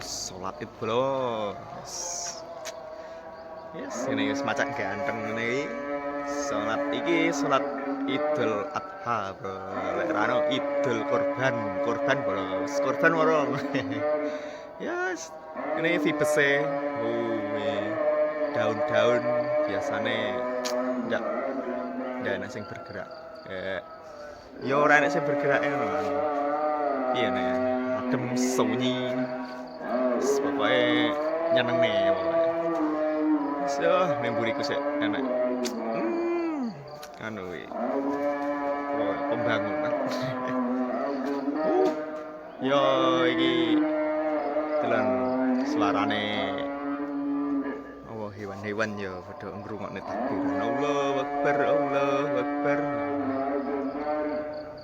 Salat Id bolo. Yes, ini semacam ganteng ini. Salat iki salat Idul Adha, bro. Lek rano Idul Korban bolo. Korban warung. Yes, ini vibese. Daun-daun biasane ndak enak sing bergerak. Ya ora enak sing bergerak ngono. Iya nih, adem sunyi. Pokoke nyenengne pokoke. So, ning mburiku sik enak. Anu iki. Pembangunan. Yo iki telan suarane hewan-hewan ya padha ngrungokne takbir. Allahu Akbar, Allahu Akbar.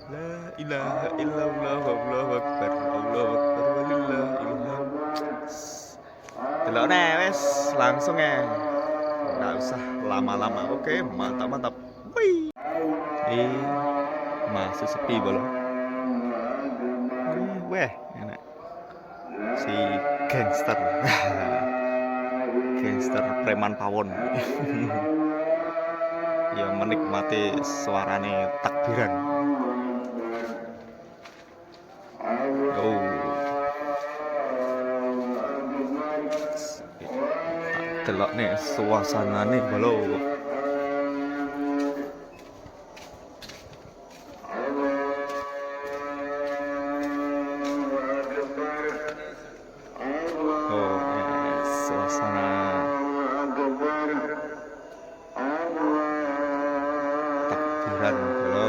La ilaha illallah, Allahu Akbar, Allahu Akbar walillahil hamd. Delokne wis langsung ya. Enggak usah lama-lama. Oke, mantap. Wih. Masih sepi belum. Weh, enak. Si gangster. Gangster preman pawon. Ya menikmati suarane takbiran. Delok nih suasanane bolo. Suasana takbiran bolo.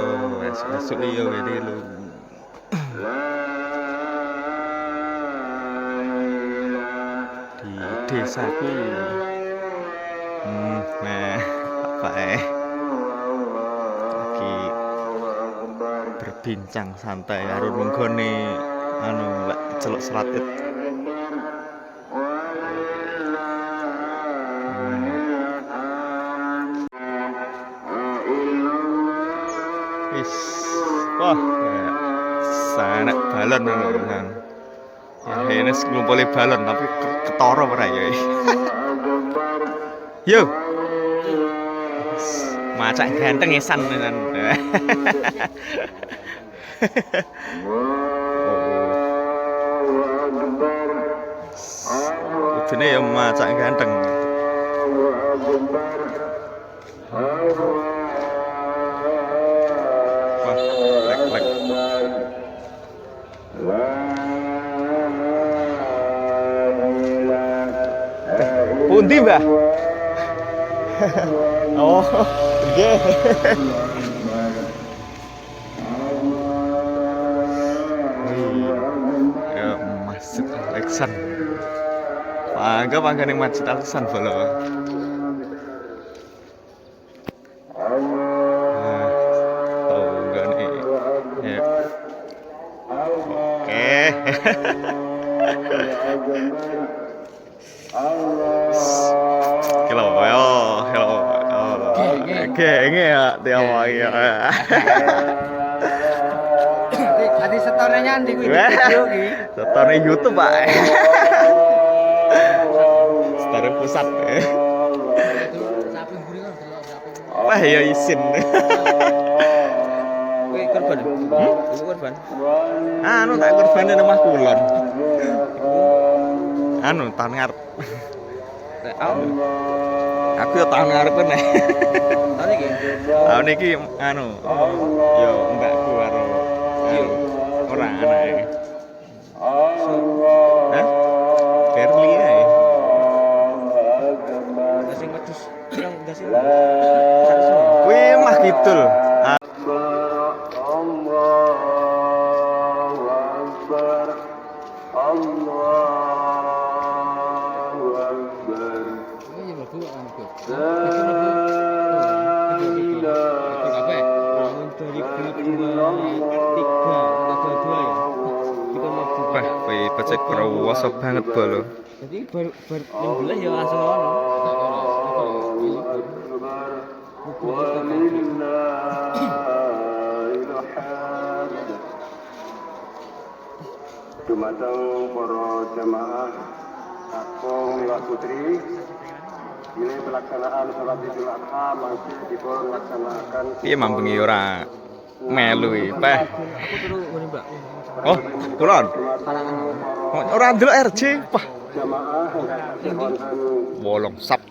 Masuk iya ini lu. Di desaku. Lagi berbincang santai karo nggone lek celuk salat Id. Wah, sanek balon kan. Ya ini ngumpuli balon tapi ketara ora ya. Yo. Macak ganteng esan tenan. Udine ya macak ganteng. Wah, lek. Pundi, Mbah? Oh, nggih. Ya, Masjid Al-Ihsan. Panggane Masjid Al-Ihsan bolo. Ya. Oke. Hello. Genge ya, tiap ya. Adi setornya ndi kuwi video iki? Setore YouTube, Pak. Setore pusat. Sapi mburi kan delok sapi. Wah, ya isin. Kuwi korban. Kuwi korban. Tak korban nang omah kulon. Tahun ngarep. Aku ya tahun ngarep nek. Tahun iki yo mbakku karo ora anake. Berli ae. Sing wedhus sing gasih. Kuwi mah kidul. Allahu Akbar. Allahu Akbar. Ini mlebu kan kok. Wah, kuwi pecek kerasa banget bolo. Jadi bar 16 ya langsung ono. dumateng para jamaah kakung milah putri. Ini pelaksanaan sholat Idul Adha masih dilaksanakan. Piye mambengi ora melu iki, Pak? Aku turu ngene, Mbak. Oh, kulon. Kalangan. Ora ndelok RJ, Pak. Jamaah yang wonten Wolong sap.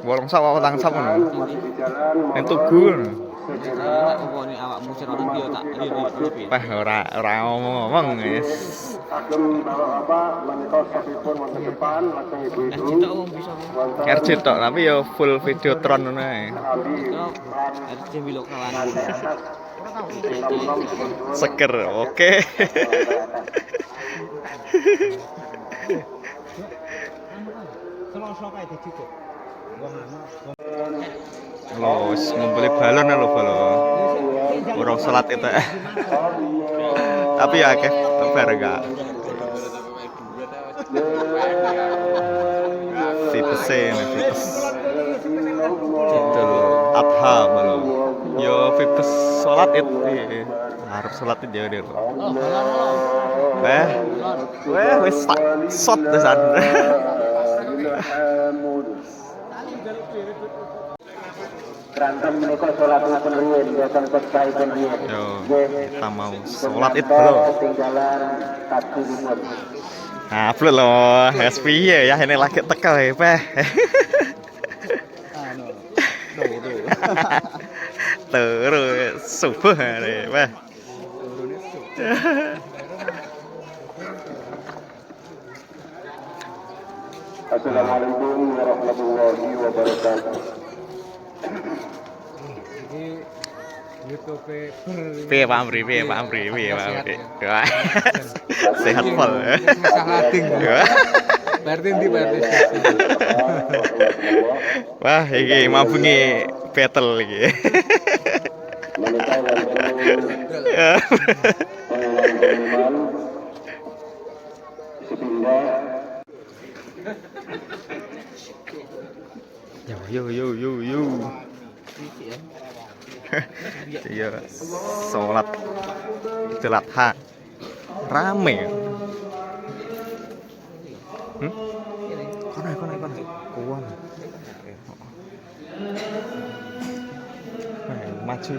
Wolong sap apa tang sap ngono. masih di jalan Ning tugu. Lah opo ini awakmu serono piye tak piye. Pak ora ngomong wis. Agem bapak-bapak menika sapipun wonten depan lajeng ibu-ibu Kita wong bisa. wonten RJ tok tapi ya full videotron ngono ae. Abi RC bilok kalangan. nom-nom Seger. Oke. Lo wis ngumpuli balon lho balon. Urung salat itu. Tapi ya akeh bar enggak. Vipese vipes. Idul Adha balon. Yo vipes salat itu. Harus salat itu ya lho. Wis tak shot desan. Keranten menika sholatipun riyin boten pun riyin. Yo, kita mau sholat id bro. Tinggalan takdiripun. Nah, belum loh, es piye ya ini lagi tekel ya, Peh. Terus subuh nih, Peh. Assalamualaikum warahmatullahi wabarakatuh. YouTube Piye Pak Amri, piye Pak Amri, piye Pak Amri. Wah, sehat pol. masalah ting. Berarti ndi berarti. Wah, iki mampungi battle iki. Menika Yo. Iya, sholat Idul Adha rame. Kono. Kuwon. Maju.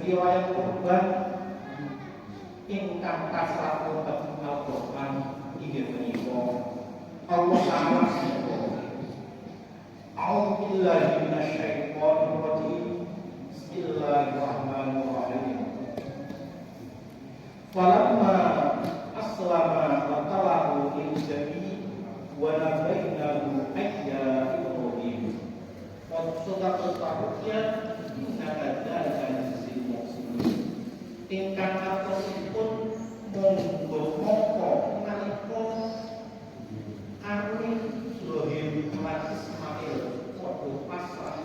Riwayat korban ingkang kasrapun Al-Qur'an inggih menika Allah Ta'ala sika A'udzubillahi minasyaitonir rajim. Bismillahirrahmanirrahim. Falamma aslama wa talahu lil-jabin wa nadainahu ayya Ibrahim. Wa sadaqallahu innaka dzalika ingkang atosipun monggo mongko nalika kami Ibrahim lan Ismail padha pasrah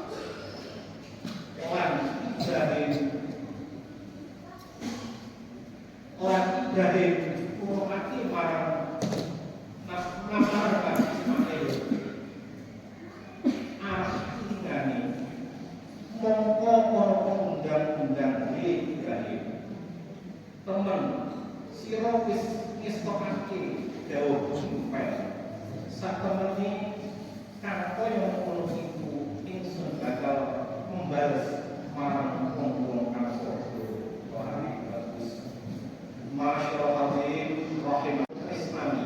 lan Ibrahim ngurmati marang undang-undang Ibrahim. Temen sira wis ngestokake dawuh sumpah satemene kang kaya ngono iku ingsun bakal membalas marang wong-wong kang padha bagus. Masyaallah hadirin rahimah Islami.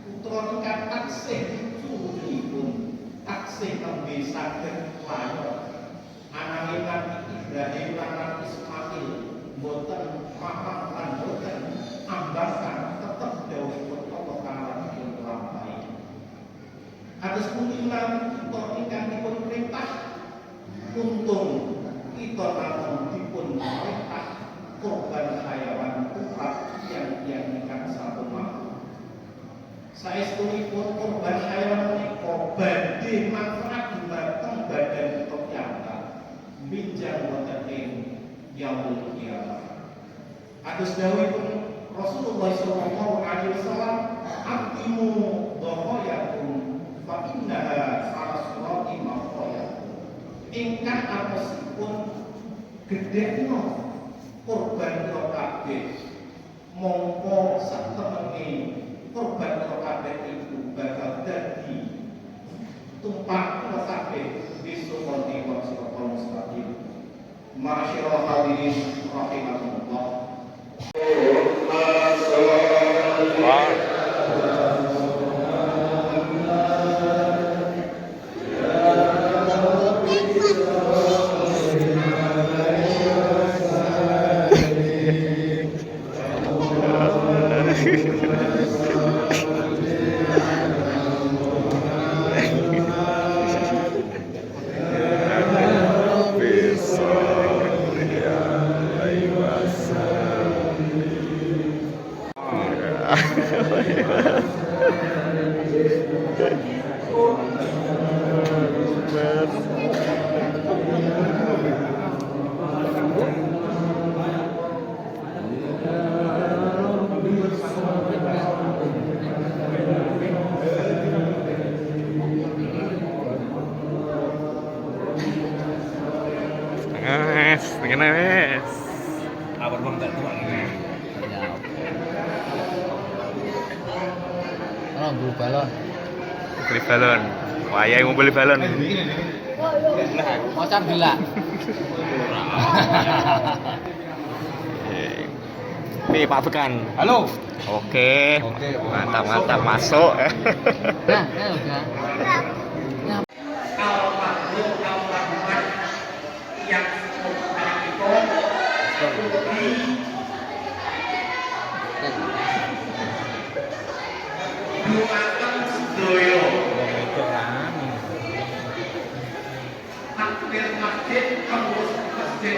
Putra ingkang taksih suwunipun taksih tembe saged layon. Ananging Nabi Ibrahim lan Ismail boten paham lan boten ambasan tetep dawuhipun Allah Taala dipun lampahi. Kados punika kita ingkang dipun perintah untung kita namung dipun perintah korban hayawan umat yang ingkang sampun mati. Saestunipun korban hayawan menika badhe manfaat dhumateng badan kita piyambak binjang wonten ing yaumul qiyamah. Kados dawuhipun Rasulullah sallallahu alaihi wasallam, "Aqimu dhahayakum fa innaha sarasrati maqayakum." Ingkang aposipun gedhekno korban kula kabeh mongko satemene korban kula kabeh iku bakal dadi tumpak kula kabeh besok wonten ing siratal mustaqim. Masyaallah hadirin rahimakumullah. Wes. Apa bang tak tua ini? Ya. Oh, beli balon. Beli balon. Wayai mau beli balon. Macam gila. Nih Pak Bekan. Halo. Oke. Mantap masuk. Nah, udah. Al-Mahmud Al-Rahman yang hari itu diluakan sedoyo takbir masjid, kampus masjid